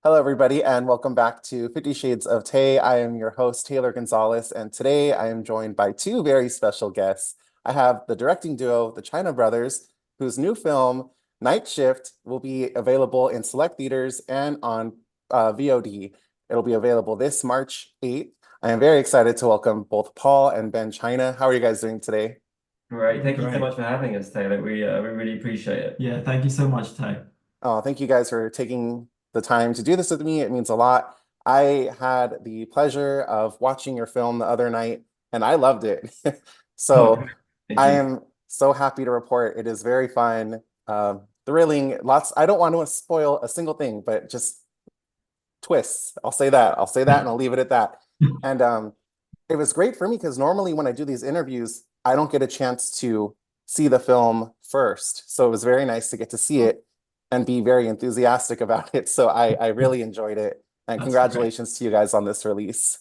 Hello, everybody, and welcome back to 50 Shades of Tay. I am your host, Taylor Gonzalez, and today I am joined by two very special guests. I have the directing duo, the China Brothers, whose new film, Night Shift, will be available in select theaters and on VOD. It'll be available this March 8th. I am very excited to welcome both Paul and Ben China. How are you guys doing today? Great. Thank you so Great. much for having us, Taylor. We really appreciate it. Yeah, thank you so much, Tay. Thank you guys for taking the time to do this with me. It means a lot. I had the pleasure of watching your film the other night, and I loved it. Oh, So great. Thank I you. am so happy to report it is very fun, thrilling. Lots. I don't want to spoil a single thing, but just twists. I'll say that. I'll say that, and I'll leave it at that. And it was great for me because normally when I do these interviews, I don't get a chance to see the film first. So it was very nice to get to see it and be very enthusiastic about it. So I really enjoyed it. And That's great. congratulations to you guys on this release.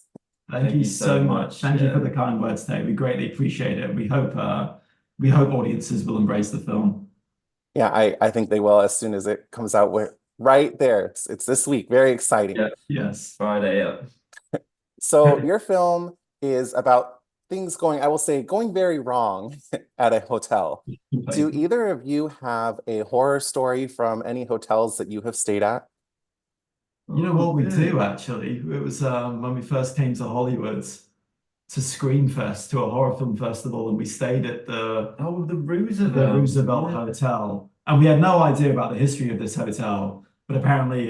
Thank Thank you you so so much. much. Thank you for Yeah. the kind words, Tay. We greatly appreciate it. We hope audiences will embrace the film. Yeah, I think they will as soon as it comes out with right there. It's this week. Very exciting. Yeah. Yes. Friday. Yeah. So your film is about things going, I will say, going very wrong at a hotel. Do Completely. either of you have a horror story from any hotels that you have stayed at? You know Oh, what we do good. actually? It was when we first came to Hollywood to Screamfest, to a horror film festival, and we stayed at Oh, the the Roosevelt. Roosevelt Yeah. Hotel. And we had no idea about the history of this hotel, but apparently,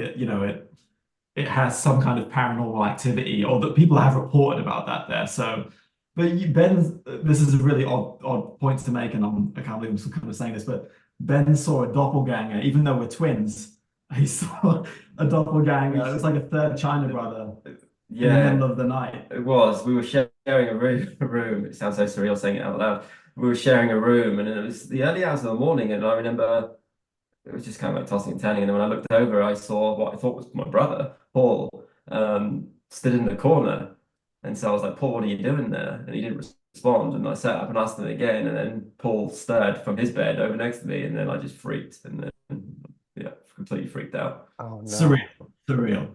it has some kind of paranormal activity, or that people have reported about that there. So, but Ben, this is a really odd point to make, and I can't believe I'm kind of saying this, but Ben saw a doppelganger, even though we're twins. He saw a doppelganger. It was like a third China brother in the middle Yeah, of the night. it was. We were sharing a room. A room. It sounds so surreal saying it out loud. We were sharing a room, and it was the early hours of the morning, and I remember it was just kind of like tossing and turning. And then when I looked over, I saw what I thought was my brother, Paul, stood in the corner. And so I was like, Paul, what are you doing there? And he didn't respond. And I sat up and asked him again. And then Paul stirred from his bed over next to me. And then I just freaked. And then, yeah, completely freaked out. Oh Surreal, no. surreal.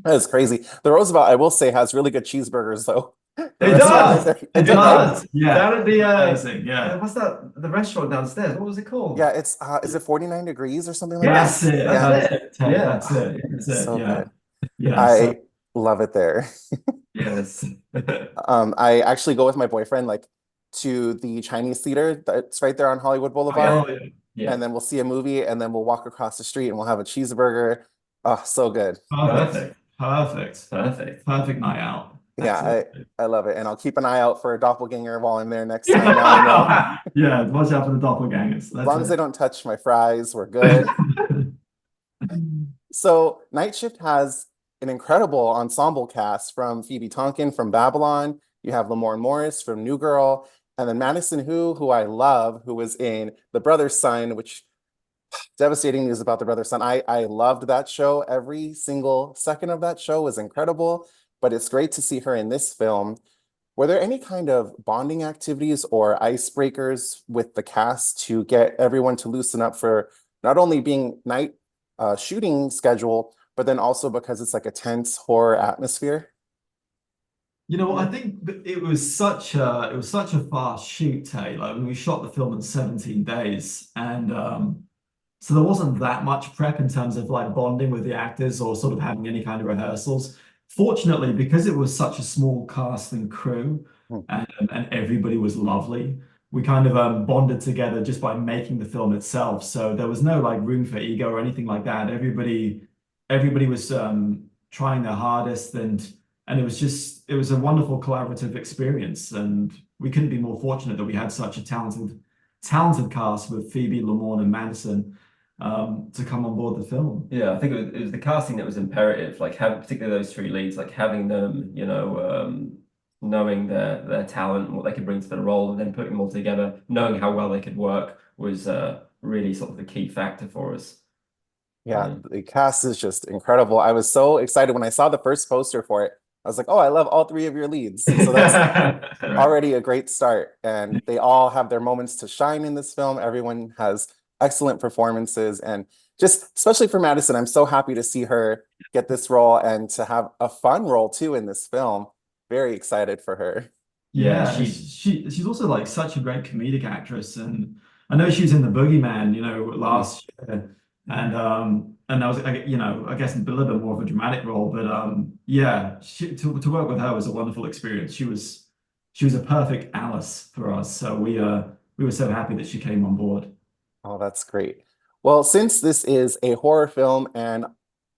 That is crazy. The Roosevelt, I will say, has really good cheeseburgers though. The It restaurant Yeah, right does. there. It It it does. does. does. Yeah. Down at the, Amazing. Yeah. what's that? The restaurant downstairs. What was it Yeah, called? it's is it 49 degrees or something like that? That's Yes, it. that's Yeah. That's it, it. Tay. Yeah. That's it. That's Yes. it. So Yeah. good. Yeah. So I love it there. Yes. I actually go with my boyfriend like to the Chinese theater that's right there on Hollywood Oh, yeah. Boulevard, oh yeah. Yeah. and then we'll see a movie, and then we'll walk across the street and we'll have a cheeseburger. Oh, so good. Perfect. Perfect. Perfect. Perfect. Perfect night out. Yeah, Absolutely. I love it, and I'll keep an eye out for a doppelganger while I'm there next time. Now I know. Yeah, watch out for the doppelgangers. As That's long as they it. don't touch my fries, we're good. So Night Shift has an incredible ensemble cast from Phoebe Tonkin from Babylon. You have Lamorne Morris from New Girl, and then Madison who I love, who was in The Brother's Son, which devastating news about The Brother's Son. I loved that show. Every single second of that show was incredible, but it's great to see her in this film. Were there any kind of bonding activities or icebreakers with the cast to get everyone to loosen up for not only being night shooting schedule, but then also because it's like a tense horror atmosphere? You know what? Yeah. I think it was such a fast shoot, Tay. Like we shot the film in 17 days, and so there wasn't that much prep in terms of like bonding with the actors or sort of having any kind of rehearsals. Fortunately, because it was such a small cast and crew, Mhm. and everybody was lovely, we kind of bonded together just by making the film itself. So there was no like room for ego or anything like that. Everybody was trying their hardest, and it was a wonderful collaborative experience. And we couldn't be more fortunate that we had such a talented cast with Phoebe, Lamorne, and Madison to come on board the film. Yeah, I think it was the casting that was imperative, like having particularly those three leads, like having them, knowing their talent and what they could bring to the role, and then putting them all together, knowing how well they could work was really sort of the key factor for us. Yeah, Yeah. the cast is just incredible. I was so excited when I saw the first poster for it. I was like, oh, I love all three of your leads. So that's Right. already a great start. And they all have their moments to shine in this film. Everyone has excellent performances. And just especially for Madison, I'm so happy to see her get this role and to have a fun role too in this film. Very excited for her. Yeah, Yeah, she's also like such a great comedic actress, and I know she was in The Boogeyman, Mm. last year, and that was I guess a little bit more of a dramatic role, but yeah, to work with her was a wonderful experience. She was a perfect Alice for us, so we were so happy that she came on board. Oh, that's great. Well, since this is a horror film and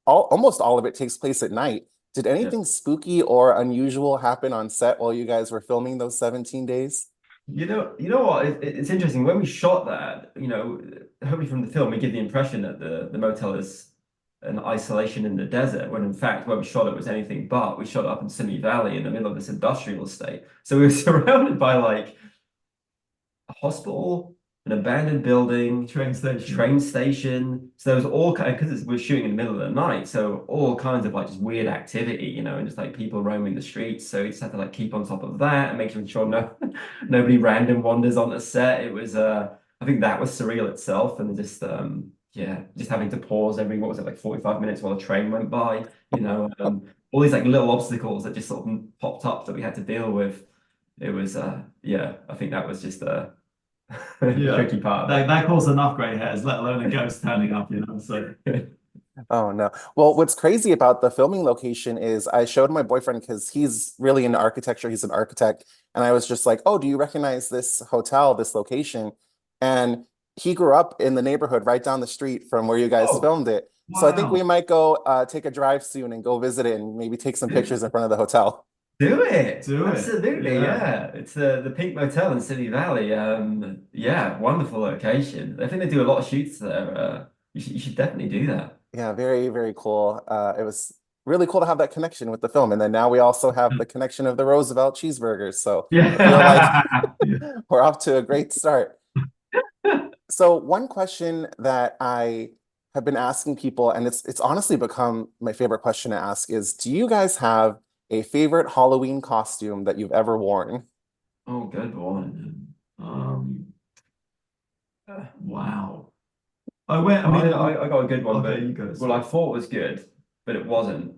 almost all of it takes place at night, did Yeah. anything spooky or unusual happen on set while you guys were filming those 17 days? You know what? It's interesting. When we shot that, hopefully from the film, we give the impression that the motel is an isolation in the desert, when in fact, where we shot it was anything but. We shot it up in Simi Valley in the middle of this industrial estate. So we were surrounded by like a hospital, an abandoned building, train station. So there was all kind because we're shooting in the middle of the night, so all kinds of like just weird activity, and just like people roaming the streets. So we just had to like keep on top of that and making sure nobody random wanders on the set. It was I think that was surreal itself, and just yeah, just having to pause every what was it like 45 minutes while a train went by, all these like little obstacles that just sort of popped up that we had to deal with. It was yeah, I think that was just Yeah, tricky part of that caused enough gray hairs, let alone a ghost turning up, So it. Oh no. Well, what's crazy about the filming location is I showed my boyfriend because he's really into architecture. He's an architect. And I was just like, oh, do you recognize this hotel, this location? And he grew up in the neighborhood right down the street from where you guys Oh, filmed it. So I think we wow. might go take a drive soon and go visit it and maybe take some pictures in front of the hotel. do it. Do it. Absolutely, Yeah. yeah. It's the Pink Motel in City Valley. Yeah, wonderful location. I think they do a lot of shoots there. You should definitely do that. Yeah, very, very cool. It was really cool to have that connection with the film. And then now we also have the connection of the Roosevelt cheeseburgers. So I feel like Yeah. we're off to a great start. So one question that I have been asking people, and it's honestly become my favorite question to ask, is do you guys have a favorite Halloween costume that you've ever worn? Oh, good one. Um, Uh, wow. I I, mean, I I got a good one, okay, but you go. well, I Sorry. thought it was good, but it wasn't.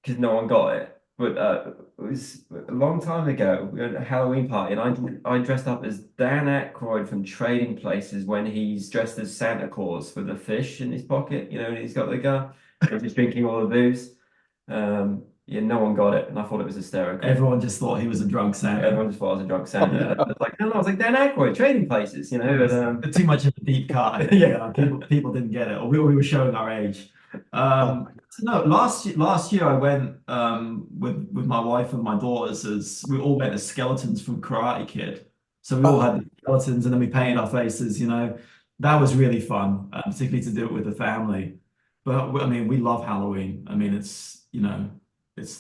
Because no one got it. But it was a long time ago. We had a Halloween party, and I dressed up as Dan Aykroyd from Trading Places when he's dressed as Santa Claus with a fish in his pocket. And he's got the gun. He's just drinking all the booze. Yeah, no one got it, and I thought it was hysterical. Everyone just thought he was a drunk Santa. Everyone just thought I was a drunk Santa. And I was like, no, no, I was like Dan Aykroyd, Trading Places, It But was too much of a deep cut, I think. yeah. People didn't get it, or we were showing our age. Oh my So no, last year I went with my wife and my daughters as we all went as skeletons from Karate Kid. So we all had Oh, the skeletons and then we painted our faces. That was really fun, particularly to do it with the family. But I mean, we love Halloween. I mean, it's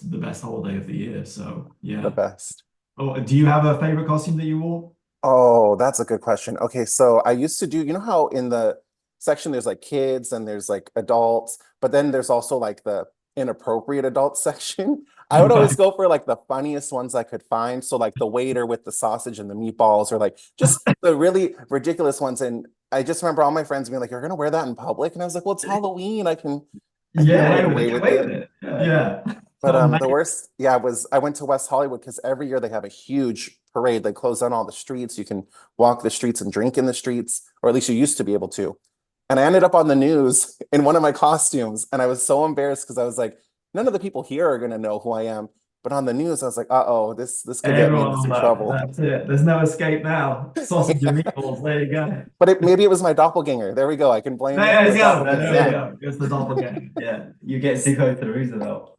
the best holiday of the year. So the yeah. best. Oh, do you have a favorite costume that you wore? Oh, that's a good question. Okay, so I used to do, you know how in the section there's like kids and there's like adults, but then there's also like the inappropriate adult section. I would always Right. go for like the funniest ones I could find. So like the waiter with the sausage and the meatballs, or like just the really ridiculous ones. And I just remember all my friends being like, "You're gonna wear that in public?" And I was like, "Well, it's Halloween. I can get Yeah, Yeah. away you can away get with away it." with it. Yeah. Yeah. But So the worst, yeah, was I went to West Hollywood because every year they have a huge parade. They close down all the streets. You can walk the streets and drink in the streets, or at least you used to be able to. And I ended up on the news in one of my costumes, and I was so embarrassed because I was like, none of the people here are gonna know who I am. But on the news, I was like, uh-oh, this could get me everyone into will some know. trouble. That's it. There's no escape now. Sausage and meatballs. There you go. But maybe it was my doppelganger. There we go. I can blame There the you go. That's doppelganger. There we Yeah. it. go. It's the doppelganger. Yeah, you get too close to Roosevelt.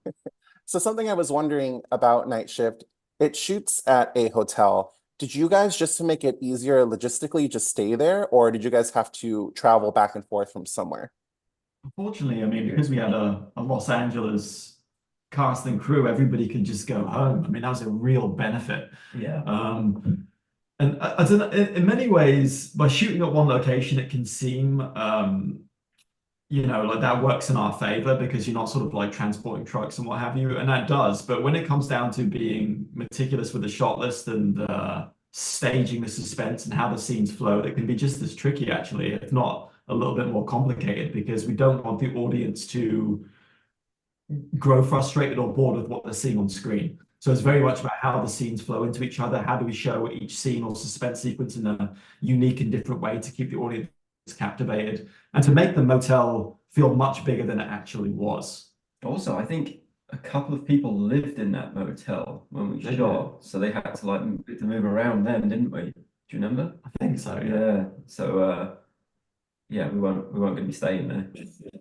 So something I was wondering about Night Shift, it shoots at a hotel. Did you guys, just to make it easier logistically, just stay there, or did you guys have to travel back and forth from somewhere? Unfortunately, I mean, because we had a Los Angeles cast and crew, everybody could just go home. I mean, that was a real benefit. Yeah. And I don't know, in many ways, by shooting at one location, it can seem like that works in our favor because you're not sort of like transporting trucks and what have you, and that does. But when it comes down to being meticulous with the shot list and staging the suspense and how the scenes flow, it can be just as tricky, actually, if not a little bit more complicated because we don't want the audience to grow frustrated or bored with what they're seeing on screen. So it's very much about how the scenes flow into each other. How do we show each scene or suspense sequence in a unique and different way to keep the audience captivated and to make the motel feel much bigger than it actually was. Also, I think a couple of people lived in that motel when we They shot, so they had to like to move around then, didn't we? Do you remember? I think so, yeah. Yeah. So yeah, we weren't going to be staying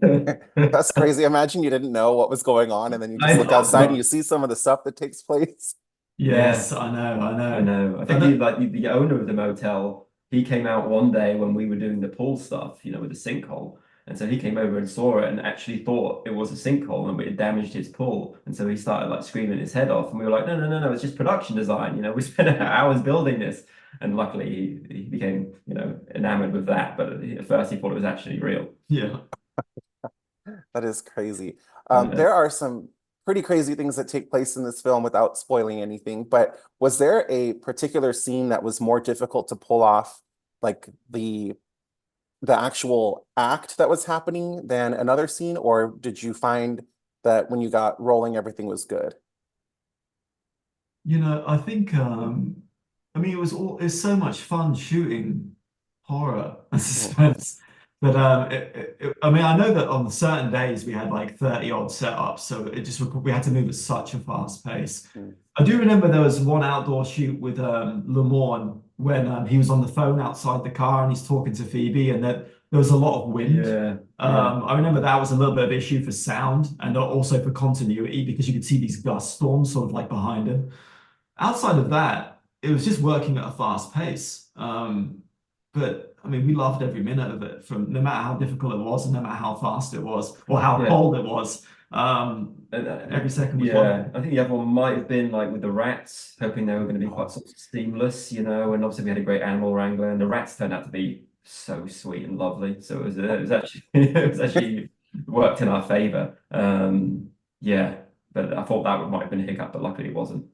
there. That's crazy. Imagine you didn't know what was going on, and then you just I look outside and know. you see some of the stuff that takes place. Yes, Yeah. I know, I I know. know. I think And the owner of the motel, he came out one day when we were doing the pool stuff, with the sinkhole. And so he came over and saw it and actually thought it was a sinkhole and it had damaged his pool. And so he started like screaming his head off. And we were like, no, no, no, no, it's just production design. We spent hours building this. And luckily he became, enamored with that. But at first he thought it was actually real. yeah. That is crazy. Yeah. There are some pretty crazy things that take place in this film without spoiling anything, but was there a particular scene that was more difficult to pull off, like the actual act that was happening than another scene, or did you find that when you got rolling, everything was good? I think I mean it's so much fun shooting horror and Mm, suspense that I mean I know that on certain days we had like 30 odd setups, so we had to move at such a fast pace. mm. I do remember there was one outdoor shoot with Lamorne when he was on the phone outside the car and he's talking to Phoebe, and that there was a lot of wind. Yeah. Yeah. I remember that was a little bit of issue for sound and also for continuity because you could see these gust storms sort of like behind him. Outside of that, it was just working at a fast pace. But I mean, we loved every minute of it, from no matter how difficult it was and no matter how fast it was or how Yeah. cold it was. Every second was Yeah, wonderful. I think the other one might have been like with the rats, hoping they were going to be quite sort of seamless, and obviously we had a great animal wrangler, and the rats turned out to be so sweet and lovely. So it was actually it was actually worked in our favor. Yeah, but I thought that might have been a hiccup, but luckily it wasn't.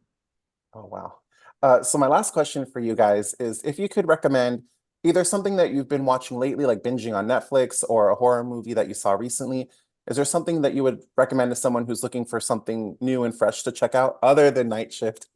Oh, wow. So my last question for you guys is if you could recommend either something that you've been watching lately, like binging on Netflix, or a horror movie that you saw recently, is there something that you would recommend to someone who's looking for something new and fresh to check out other than Night Shift?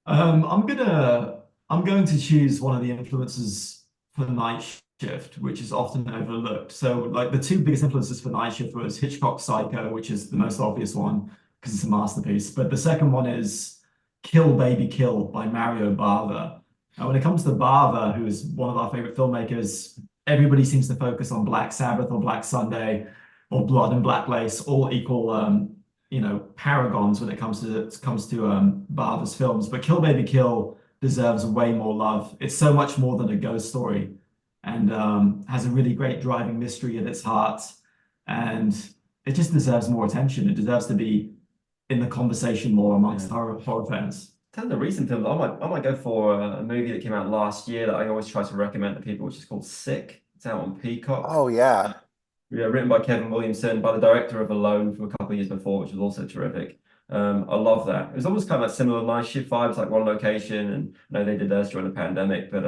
Um, I'm gonna I'm going to choose one of the influences for Night Shift, which is often overlooked. So, like the two biggest influences for Night Shift was Hitchcock's Psycho, which is the most obvious one because it's a masterpiece. But the second one is Kill Baby Kill by Mario Bava. And when it comes to Bava, who is one of our favorite filmmakers, everybody seems to focus on Black Sabbath or Black Sunday or Blood and Black Lace, all equal paragons when it comes to Bava's films. But Kill Baby Kill deserves way more love. It's so much more than a ghost story, and has a really great driving mystery at its heart, and it just deserves more attention. It deserves to be in the conversation more amongst Yeah. horror fans. Tell the recent film, I might go for a movie that came out last year that I always try to recommend to people, which is called Sick. It's out on Peacock. Oh, yeah. Yeah, written by Kevin Williamson, by the director of Alone from a couple of years before, which was also terrific. I love that. It was almost kind of like similar night shift vibes, like one location, and I know they did theirs during the pandemic, but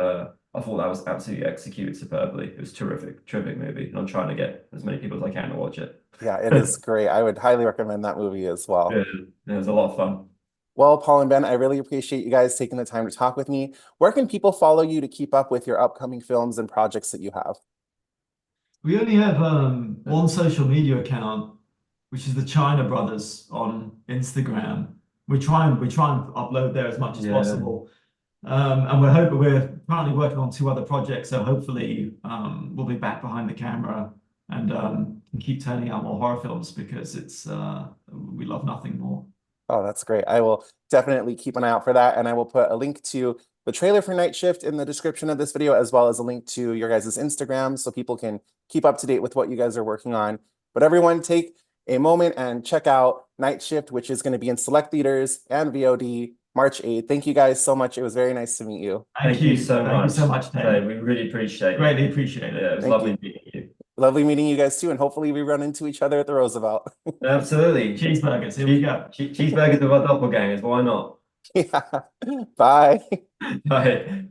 I thought that was absolutely executed superbly. It was terrific, terrific movie, and I'm trying to get as many people as I can to watch it. Yeah, it is great. I would highly recommend that movie as well. Yeah, it was a lot of fun. Well, Paul and Ben, I really appreciate you guys taking the time to talk with me. Where can people follow you to keep up with your upcoming films and projects that you have? We only have one social media account, which is the China Brothers on Instagram. We try and upload there as much as Yeah. possible. And we're currently working on two other projects, so hopefully we'll be back behind the camera and can keep turning out more horror films because we love nothing more. Oh, that's great. I will definitely keep an eye out for that. And I will put a link to the trailer for Night Shift in the description of this video, as well as a link to your guys' Instagram so people can keep up to date with what you guys are working on. But everyone take a moment and check out Night Shift, which is going to be in select theaters and VOD March 8th. Thank you guys so much. It was very nice to meet you. Thank you so Thank you much. so much, Dave. Dave. We really appreciate it. Greatly appreciate it. Yeah, it was Thank lovely you. meeting you. Lovely meeting you guys too. And hopefully we run into each other at the Roosevelt. Absolutely. Cheeseburgers, here we go. Cheeseburgers with our doppelgangers, why not? Yeah. Bye. Bye.